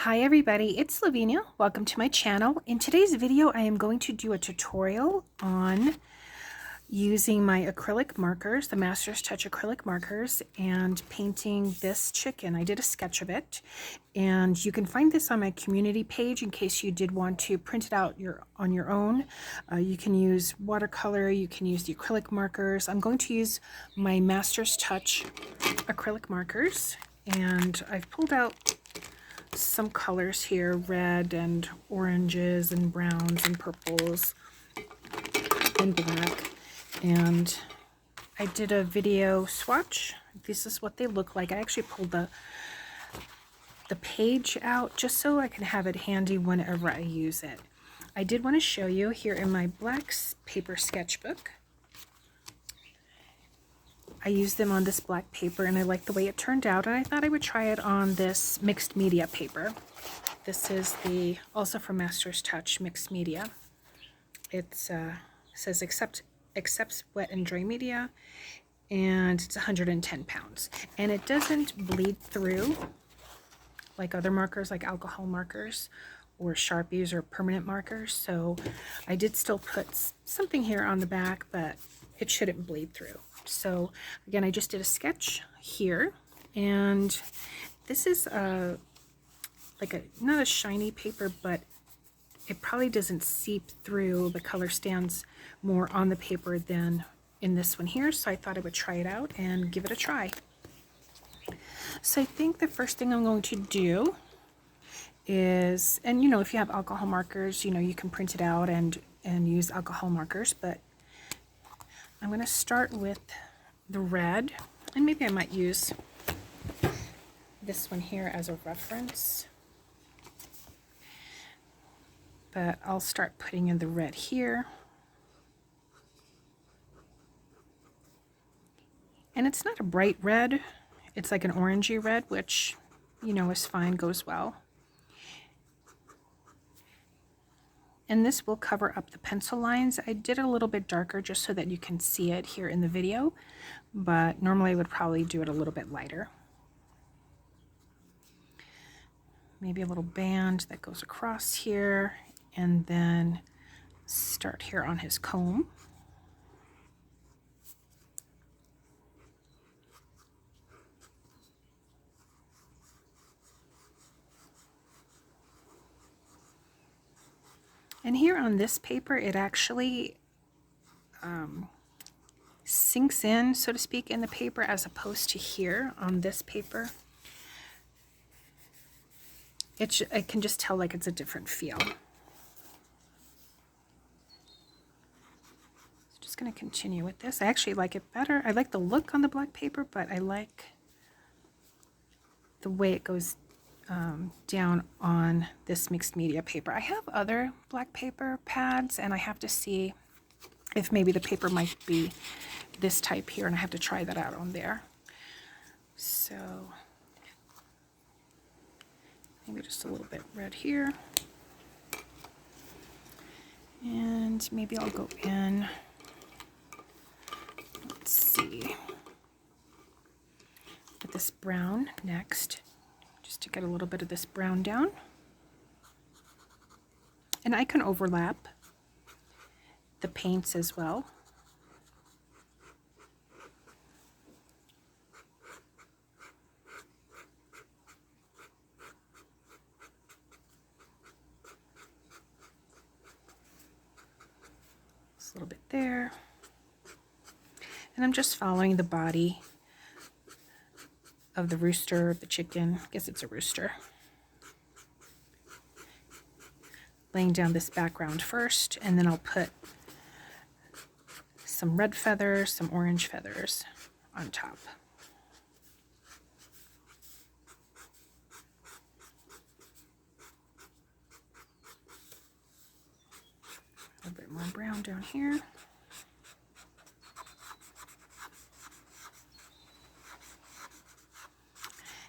Hi everybody, it's Lavinia. Welcome to my channel. In today's video, I am going to do a tutorial on using my acrylic markers, the Master's Touch acrylic markers, and painting this chicken. I did a sketch of it, and you can find this on my community page in case you did want to print it out on your own. You can use watercolor, you can use the acrylic markers. I'm going to use my Master's Touch acrylic markers, and I've pulled out some colors here, red and oranges and browns and purples and black, and I did a video swatch. This is what they look like. I actually pulled the page out just so I can have it handy whenever I use it. I did want to show you here in my black paper sketchbook. I used them on this black paper and I liked the way it turned out, and I thought I would try it on this mixed media paper. This is also from Master's Touch mixed media. It says accepts wet and dry media, and it's 110 pounds. And it doesn't bleed through like other markers, like alcohol markers or Sharpies or permanent markers. So I did still put something here on the back, but it shouldn't bleed through. So again, I just did a sketch here, and this is not a shiny paper, but it probably doesn't seep through. The color stands more on the paper than in this one here, so I thought I would try it out and give it a try. So I think the first thing I'm going to do is, and if you have alcohol markers, you can print it out and use alcohol markers, but I'm going to start with the red, and maybe I might use this one here as a reference, but I'll start putting in the red here. And it's not a bright red, it's like an orangey red, which is fine, goes well. And this will cover up the pencil lines. I did it a little bit darker just so that you can see it here in the video, but normally I would probably do it a little bit lighter. Maybe a little band that goes across here, and then start here on his comb. And here on this paper, it actually sinks in, so to speak, in the paper, as opposed to here on this paper. I can just tell like it's a different feel. So just going to continue with this. I actually like it better. I like the look on the black paper, but I like the way it goes down on this mixed media paper. I have other black paper pads, and I have to see if maybe the paper might be this type here, and I have to try that out on there. So maybe just a little bit red here, and maybe I'll go in, let's see, with this brown next, just to get a little bit of this brown down. And I can overlap the paints as well. Just a little bit there. And I'm just following the body of the rooster, the chicken. I guess it's a rooster. Laying down this background first, and then I'll put some red feathers, some orange feathers on top. A little bit more brown down here.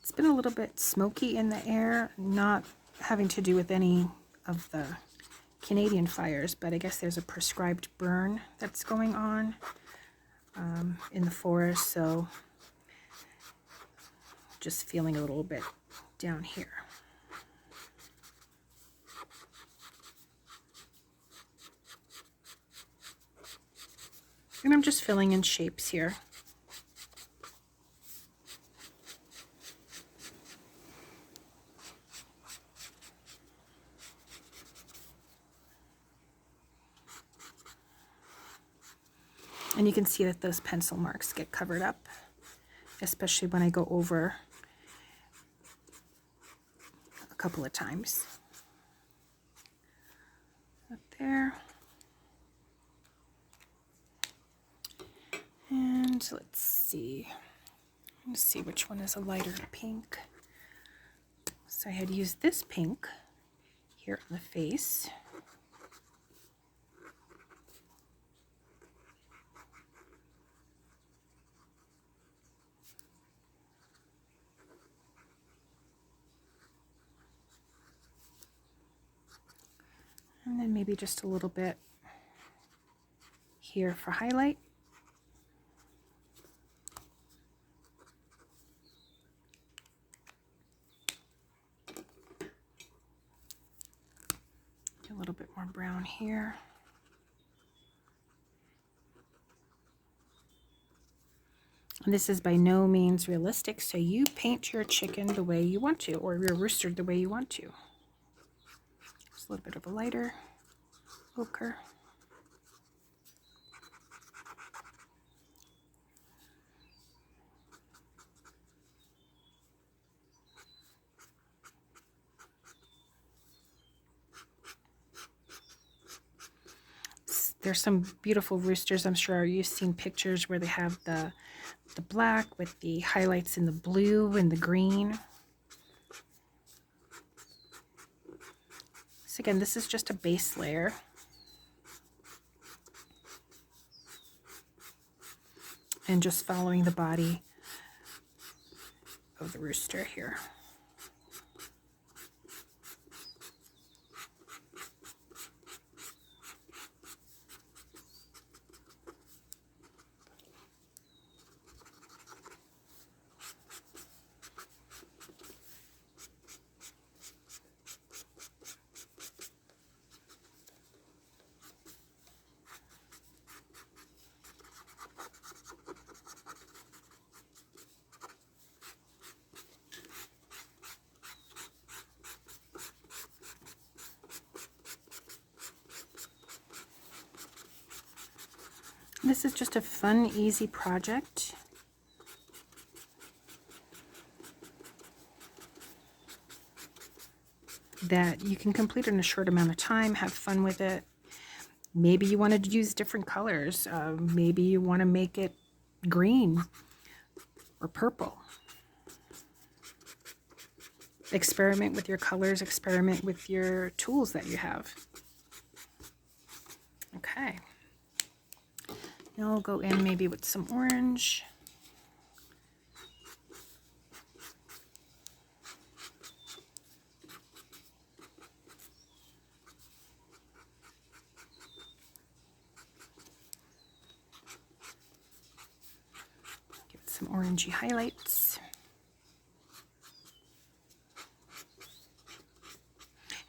It's been a little bit smoky in the air, not having to do with any of the Canadian fires, but I guess there's a prescribed burn that's going on in the forest, so just feeling a little bit down here. And I'm just filling in shapes here. And you can see that those pencil marks get covered up, especially when I go over a couple of times. Up there. And let's see. Let's see which one is a lighter pink. So I had used this pink here on the face. And then maybe just a little bit here for highlight. A little bit more brown here. And this is by no means realistic, so you paint your chicken the way you want to, or your rooster the way you want to. Just a little bit of a lighter ochre. There's some beautiful roosters, I'm sure you've seen pictures where they have the black with the highlights in the blue and the green. So again, this is just a base layer. And just following the body of the rooster here. This is just a fun, easy project. That you can complete in a short amount of time, have fun with it. Maybe you wanted to use different colors. Maybe you want to make it green or purple. Experiment with your colors, experiment with your tools that you have. Okay. Now I'll go in maybe with some orange. Give it some orangey highlights.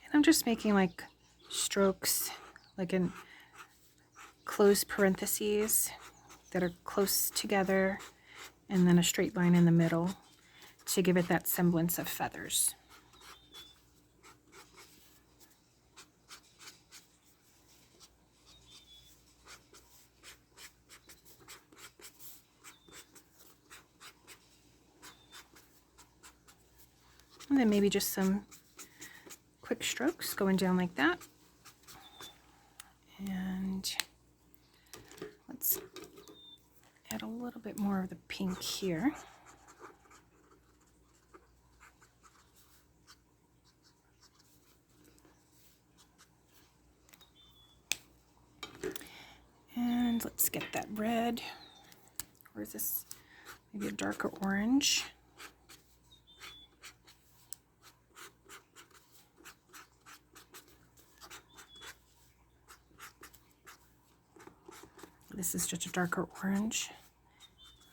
And I'm just making like strokes, like in closed parentheses that are close together, and then a straight line in the middle to give it that semblance of feathers. And then maybe just some quick strokes going down like that. And let's add a little bit more of the pink here. And let's get that red. Or is this maybe a darker orange? This is just a darker orange.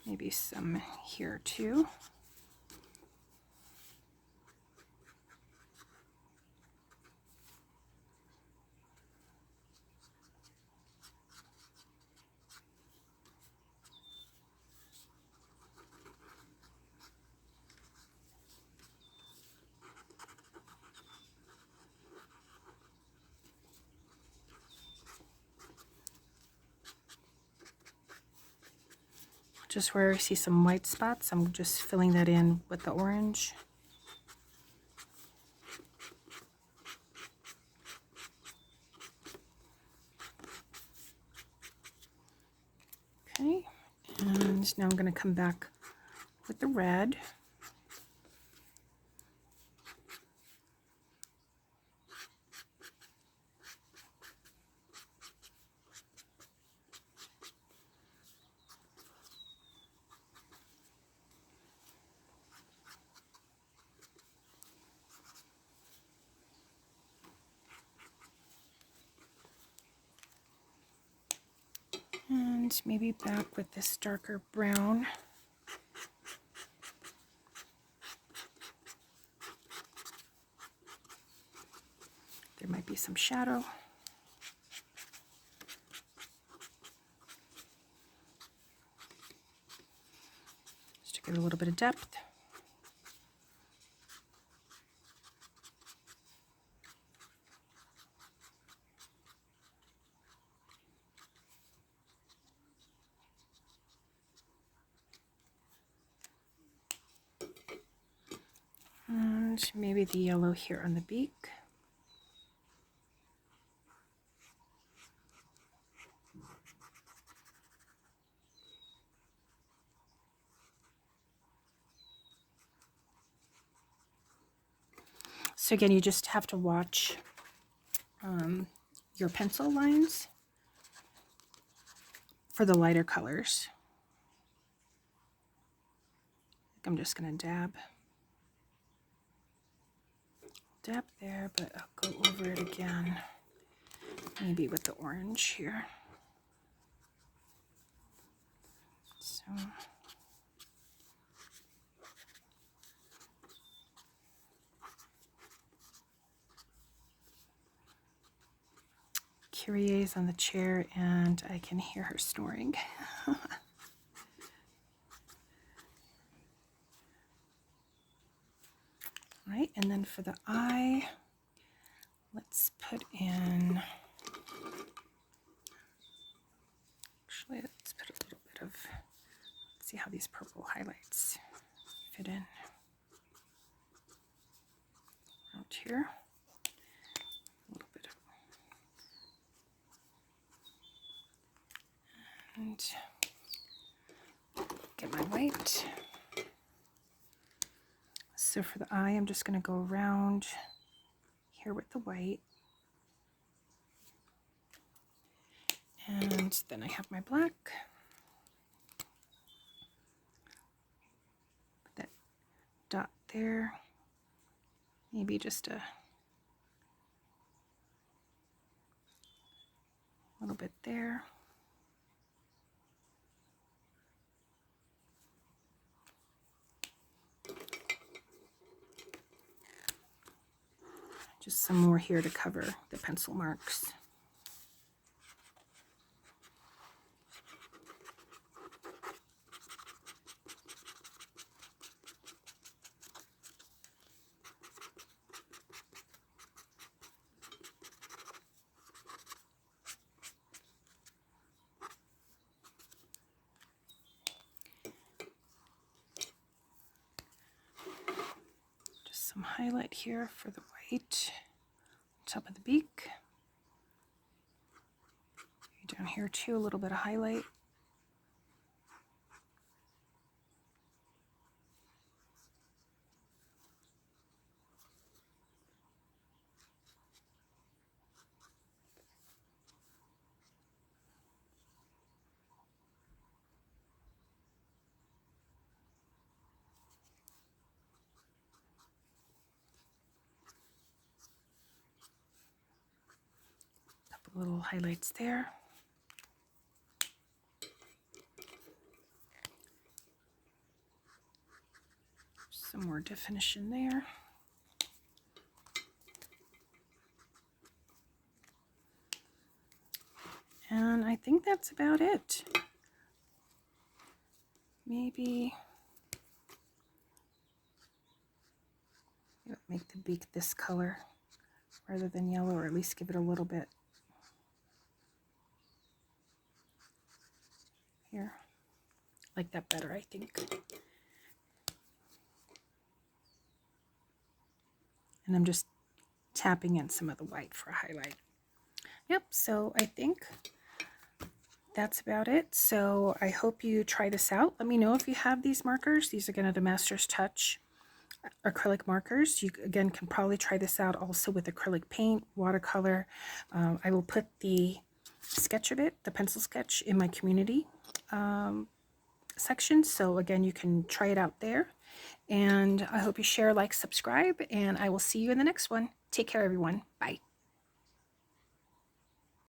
Maybe some here too. Just where I see some white spots, I'm just filling that in with the orange. Okay, and now I'm going to come back with the red. And maybe back with this darker brown. There might be some shadow. Just to get a little bit of depth. And maybe the yellow here on the beak. So again, you just have to watch your pencil lines for the lighter colors. I'm just going to dab there, but I'll go over it again, maybe with the orange here. So Kyrie's on the chair and I can hear her snoring. Right, and then for the eye, let's put in, actually let's put a little bit of, let's see how these purple highlights fit in. Out here, a little bit of, and get my white. So for the eye, I'm just going to go around here with the white. And then I have my black. Put that dot there. Maybe just a little bit there. Just some more here to cover the pencil marks. Just some highlight here for the white. Top of the beak. Down here too, a little bit of highlight. Couple little highlights there. Some more definition there. And I think that's about it. Maybe make the beak this color rather than yellow, or at least give it a little bit here, like that better, I think. And I'm just tapping in some of the white for a highlight. Yep, so I think that's about it. So I hope you try this out. Let me know if you have these markers. These again are the Master's Touch acrylic markers. You again can probably try this out also with acrylic paint, watercolor. I will put the sketch of it, the pencil sketch, in my community section. So again, you can try it out there. And I hope you share, like, subscribe, and I will see you in the next one. Take care, everyone. Bye.